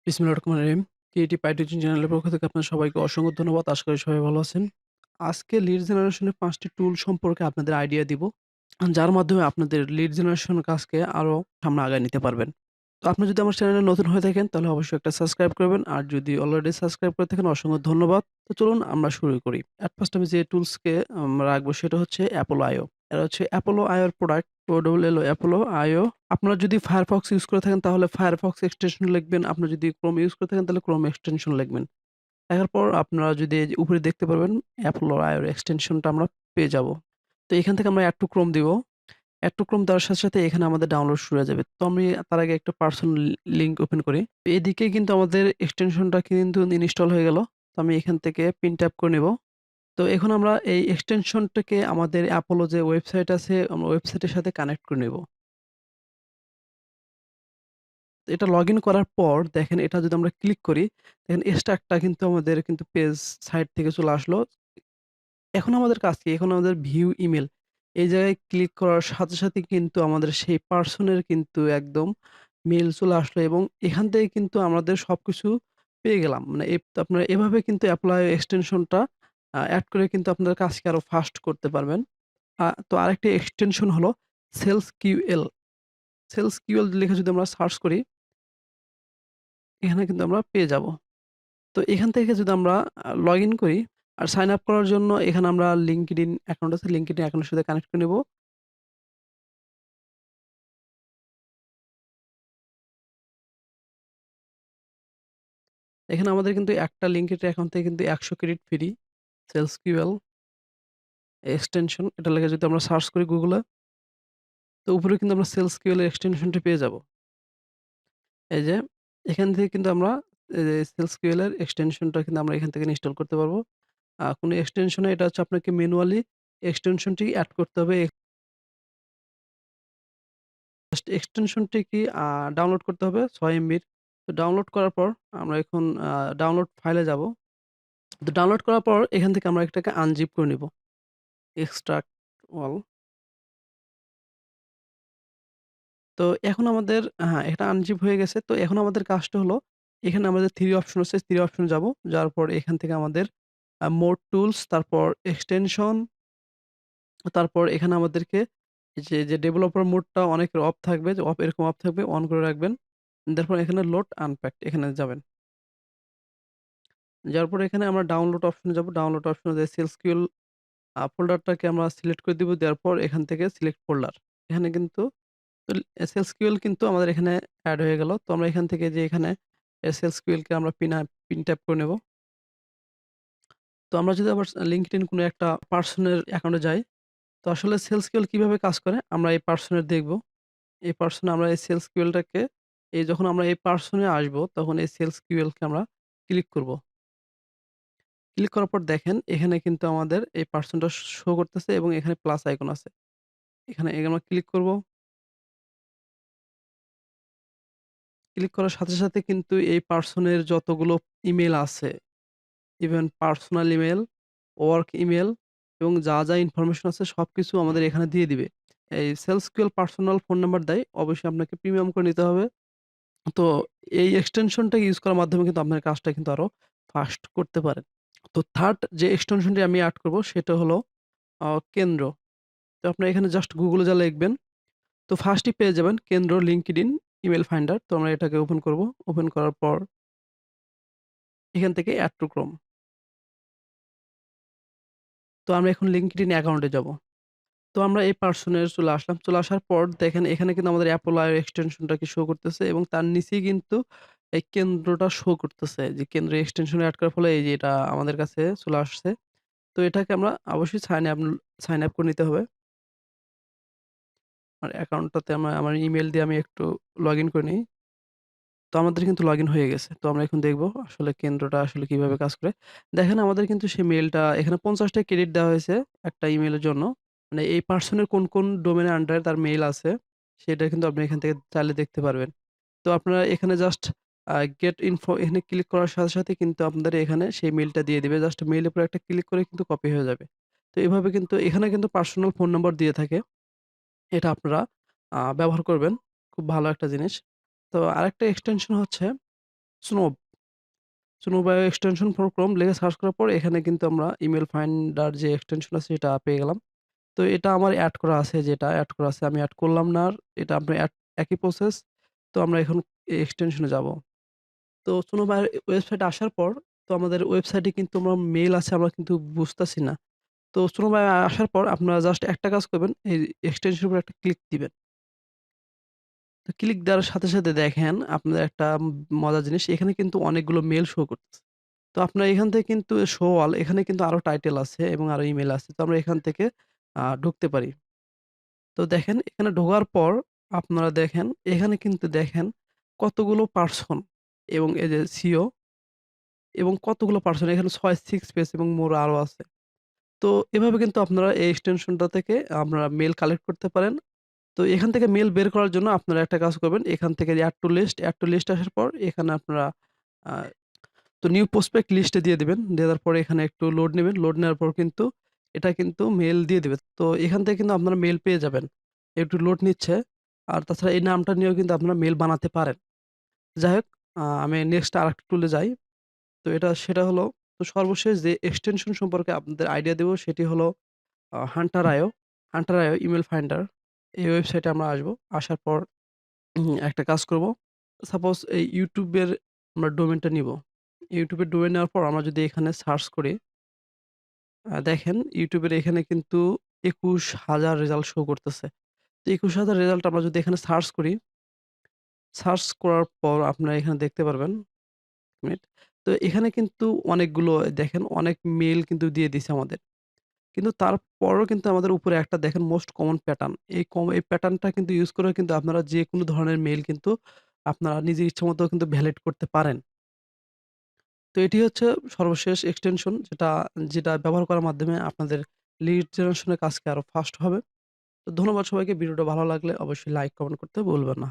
বিসমিল্লাহির রহমানির রহিম। Creative IT চ্যানেলের পক্ষ থেকে আপনাদের সবাইকে অসংখ্য ধন্যবাদ। আশা করি সবাই ভালো আছেন। আজকে লিড জেনারেশনের ৫ টি টুল সম্পর্কে আপনাদের আইডিয়া দিব। যার মাধ্যমে আপনাদের লিড জেনারেশন কাজকে আরো সামনে আগায় নিতে পারবেন। তো আপনি যদি আমার চ্যানেলে নতুন হয়ে থাকেন তাহলে অবশ্যই একটা সাবস্ক্রাইব করবেন। আর যদি অলরেডি সাবস্ক্রাইব করে থাকেন অসংখ্য ধন্যবাদ। তো চলুন আমরা শুরু করি। এট ফার্স্ট আমি যে টুলসকে রাখবো সেটা হচ্ছে Apollo IO। এটা হচ্ছে Apollo IO এর প্রোডাক্ট OLLO Apollo IO। আপনারা যদি Firefox ইউজ করে থাকেন তাহলে Firefox এক্সটেনশন লিখবেন। আপনারা যদি Chrome ইউজ করে থাকেন তাহলে Chrome এক্সটেনশন লিখবেন। লেখার পর আপনারা যদি এই যে উপরে দেখতে পারবেন Apollo IO এর এক্সটেনশনটা আমরা পেয়ে যাব। তো এখান থেকে আমরা add to Chrome দিব। add to Chrome দেওয়ার সাথে, সাথে এখানে আমাদের ডাউনলোড শুরু হয়ে যাবে। তো আমি তার আগে একটা পার্সোনাল লিঙ্ক ওপেন করি। তো এদিকে কিন্তু আমাদের এক্সটেনশনটা কিন্তু ইনস্টল হয়ে গেল। তো আমি এখান থেকে পিন ট্যাপ করে নিব। তো এখন আমরা এই এক্সটেনশনটাকে আমাদের Apollo যে ওয়েবসাইট আছে, আমরা ওয়েবসাইটের সাথে কানেক্ট করে নিব। তো এটা লগইন করার পর দেখেন এটা যদি আমরা ক্লিক করি, দেখেন স্টার্টটা কিন্তু আমাদের কিন্তু পেজ সাইট থেকে চলে আসলো। এখন আমাদের কাজ কি? এখন আমাদের ভিউ ইমেইল। এই জায়গায় ক্লিক করার সাথে, সাথে কিন্তু আমাদের সেই পার্সনের কিন্তু একদম মেইল চলে আসলো এবং এখান থেকে কিন্তু আমাদের সবকিছু পেয়ে গেলাম। মানে আপনারা এভাবে কিন্তু এপ্লাই এক্সটেনশনটা এড করে কিন্তু আপনাদের কাজকে আরো ফাস্ট করতে পারবেন। তো আরেকটি এক্সটেনশন হলো সেলস কিউএল। সেলস কিউএল লিখে যদি আমরা সার্চ করি, এখানে কিন্তু আমরা পেয়ে যাব। তো এখান থেকে যদি আমরা লগইন করি আর সাইন আপ করার জন্য এখানে আমরা LinkedIn অ্যাকাউন্ট আছে, LinkedIn অ্যাকাউন্টের সাথে কানেক্ট করে নেব। এখানে আমাদের কিন্তু একটা লিঙ্কের অ্যাকাউন্ট থেকে কিন্তু ১০০ ক্রেডিট ফ্রি। সেলস কিউএল এক্সটেনশন এটা লিখে যদি আমরা সার্চ করি গুগলে, তো উপরে কিন্তু আমরা সেলস কিউএল এর এক্সটেনশনটি পেয়ে যাব। এই যে এখান থেকে কিন্তু আমরা এই যে সেলস কিউএল এর এক্সটেনশনটা কিন্তু আমরা এখান থেকে ইনস্টল করতে পারবো। কোনো এক্সটেনশনে এটা হচ্ছে আপনাকে ম্যানুয়ালি এক্সটেনশনটি এড করতে হবে। জাস্ট এক্সটেনশনটি কি ডাউনলোড করতে হবে ৬ এমবির। তো ডাউনলোড করার পর আমরা এখন ডাউনলোড ফাইলে যাব। তো ডাউনলোড করার পর এখান থেকে আমরা এটাকে আনজিপ করে নিব। Extract all. তো এখন আমাদের হ্যাঁ, এটা আনজিপ হয়ে গেছে। তো এখন আমাদের কাজটা হলো এখানে আমাদের ৩ অপশন আছে। ৩ অপশনে যাব। যাওয়ার পর এখান থেকে আমাদের মোর টুলস, তারপর এক্সটেনশন, তারপর এখানে আমাদেরকে যে ডেভেলপার মোডটা অনেকের অফ থাকবে, যে এরকম অফ থাকবে, অন করে রাখবেন। তারপর এখানে লোড আনপ্যাকড এখানে যাবেন। যাওয়ার পরে এখানে আমরা ডাউনলোড অপশনে যাব। ডাউনলোড অপশনে যেয়ে সেলসকিউএল ফোল্ডারটাকে আমরা সিলেক্ট করে দিব। দেওয়ার পর এখান থেকে সিলেক্ট ফোল্ডার। এখানে কিন্তু তো সেলসকিউএল কিন্তু আমাদের এখানে এড হয়ে গেল। তো আমরা এখান থেকে যে এখানে সেলসকিউএল কে আমরা পিন ট্যাপ করে নেব। তো আমরা যদি আবার LinkedIn কোনো একটা পার্সনের অ্যাকাউন্টে যাই, তো আসলে সেলসকিউএল কিভাবে কাজ করে আমরা এই পার্সনের দেখব। এই পার্সনে আমরা এই সেলসকিউএলটাকে যখন আমরা এই পার্সনে আসবো তখন এই সেলসকিউএল কে আমরা ক্লিক করব। ক্লিক করার পর দেখেন এখানে কিন্তু আমাদের এই পার্সনটা শো করতেছে এবং এখানে প্লাস আইকন আছে। এখানে আমরা ক্লিক করব। ক্লিক করার সাথে, সাথে কিন্তু এই পার্সনের যতগুলো ইমেইল আছে, even personal email, work email এবং যা ইনফরমেশন আছে সবকিছু আমাদের এখানে দিয়ে দিবে। এই সেলসকিউএল পার্সোনাল ফোন নাম্বার দেয়। অবশ্যই আপনাকে প্রিমিয়াম করে নিতে হবে। তো এই এক্সটেনশনটা ইউজ করার মাধ্যমে কিন্তু আপনার কাজটা কিন্তু আরো ফাস্ট করতে পারেন। তো 3rd যে এক্সটেনশনটি আমি এড করব সেটা হলো কেন্দ্র। তো আপনার এখানে জাস্ট গুগলে যা লিখবেন, তো ফার্স্টই পেয়ে যাবেন কেন্দ্র LinkedIn ইমেইল ফাইন্ডার। তো আমরা এটাকে ওপেন করব। ওপেন করার পর এখান থেকে এড টু ক্রোম। তো আমরা এখন LinkedIn অ্যাকাউন্টে যাব। তো আমরা এই পার্সনে চলে আসলাম। চলে আসার পর দেখেন এখানে কিন্তু আমাদের Apollo IO এক্সটেনশনটাকে শো করতেছে এবং তার নিচেই কিন্তু এই কেন্দ্রটা শো করতেছে। যে কেন্দ্র এক্সটেনশন এড করার ফলে এই যে এটা আমাদের কাছে চলে আসছে। তো এটাকে আমরা অবশ্যই সাইন আপ করে নিতে হবে। আমার অ্যাকাউন্টটাতে আমার ইমেইল দিয়ে আমি একটু লগইন করে নিই। তো আমাদের কিন্তু লগইন হয়ে গেছে। তো আমরা এখন দেখব আসলে কেন্দ্রটা আসলে কিভাবে কাজ করে। দেখেন আমাদের কিন্তু সেই মেইলটা এখানে ৫০ টা ক্রেডিট দেওয়া হয়েছে একটা ইমেইলের জন্য। মানে এই পারসনের কোন ডোমেইনের আন্ডারে তার মেইল আছে সেটা কিন্তু আপনি এখান থেকে চাইলে দেখতে পারবেন। তো আপনারা এখানে জাস্ট গেট ইনফো এখানে ক্লিক করার সাথে, সাথে কিন্তু আপনাদের এখানে সেই মেইলটা দিয়ে দিবে। জাস্ট মেইলের উপরে একটা ক্লিক করে কিন্তু কপি হয়ে যাবে। তো এভাবে কিন্তু এখানে কিন্তু পার্সোনাল ফোন নাম্বার দিয়ে থাকে। এটা আপনারা ব্যবহার করবেন। খুব ভালো একটা জিনিস। তো আরেকটা এক্সটেনশন হচ্ছে স্নোপ, স্নোবায়ো এক্সটেনশন ফর ক্রোম লিখে সার্চ করার পর এখানে কিন্তু আমরা ইমেইল ফাইন্ডার যে এক্সটেনশন আছে সেটা পেয়ে গেলাম। তো এটা আমার এড করা আছে যেটা এড করা আছে আমি এড করলাম না আর। এটা আপনার একই প্রসেস। তো আমরা এখন এক্সটেনশন এ যাবো। তো স্নোবায়ো ওয়েবসাইটে আসার পর তো আমাদের ওয়েবসাইটে কিন্তু আমরা মেইল আছে আমরা কিন্তু বুঝতাছি না। তো স্নোবায়ো আসার পর আপনারা জাস্ট একটা কাজ করবেন এই এক্সটেনশন এর উপর একটা ক্লিক দিবেন। তো ক্লিক দেওয়ার সাথে দেখেন আপনার একটা মজার জিনিস এখানে কিন্তু অনেকগুলো মেইল শো করতেছে। তো আপনার এখান থেকে কিন্তু শো অল এখানে কিন্তু আরো টাইটেল আছে এবং আরো ইমেইল আছে। তো আমরা এখান থেকে ঢুকতে পারি। তো দেখেন এখানে ঢোকার পর আপনারা দেখেন এখানে কিন্তু দেখেন কতগুলো পারসন এবং এই যে সিও এবং কতগুলো পারসন এখানে ৬-৬ পেজ এবং মোর আরো আছে। তো এভাবে কিন্তু আপনারা এই এক্সটেনশনটা থেকে আপনারা মেইল কালেক্ট করতে পারেন। তো এখান থেকে মেইল বের করার জন্য আপনারা একটা কাজ করবেন। এখান থেকে এড টু লিস্ট আসার পর এখানে আপনারা আ তো নিউ প্রসপেক্ট লিস্টে দিয়ে দিবেন। দেওয়ার পরে এখানে একটু লোড নিবেন। লোড নেওয়ার পর কিন্তু এটা কিন্তু মেইল দিয়ে দিবে। তো এখান থেকে কিন্তু আপনারা মেইল পেয়ে যাবেন। একটু লোড নিচ্ছে। আর তাছাড়া এই নামটা নিয়েও কিন্তু আপনারা মেইল বানাতে পারেন। যাই হোক আমি নেক্সট আরেকটা টুলে যাই। তো সেটা হলো তো সর্বশেষ যে এক্সটেনশন সম্পর্কে আপনাদের আইডিয়া দেব সেটি হলো হান্টার আইও। হান্টার আইও ইমেইল ফাইন্ডার। এই ওয়েবসাইটে আমরা আসবো। আসার পর একটা কাজ করব। সাপোজ এই YouTube এর আমরা ডোমেইনটা নিবো। YouTube এর ডোমেইন নেওয়ার পর আমরা যদি এখানে সার্চ করি, দেখেন YouTube এর এখানে কিন্তু ২১,০০০ রেজাল্ট শো করতেছে। তো ২১,০০০ রেজাল্ট আমরা যদি এখানে সার্চ করি, সার্চ করার পর আপনারা এখানে দেখতে পারবেন মিনিট। তো এখানে কিন্তু অনেকগুলো দেখেন অনেক মেইল কিন্তু দিয়ে দিছে আমাদের। কিন্তু তারপরেও কিন্তু আমাদের উপরে একটা দেখেন মোস্ট কমন প্যাটার্ন। এই প্যাটার্নটা কিন্তু ইউজ করে কিন্তু আপনারা যেকোনো ধরনের মেইল কিন্তু আপনারা নিজের ইচ্ছামত কিন্তু ভ্যালিড করতে পারেন। তো এটি হচ্ছে সর্বশেষ এক্সটেনশন যেটা ব্যবহার করার মাধ্যমে আপনাদের লিড জেনারেশন এর কাজকে আরো ফাস্ট হবে। তো ধন্যবাদ সবাইকে। ভিডিওটা ভালো লাগলে অবশ্যই লাইক, কমেন্ট করতে ভুলবেন না।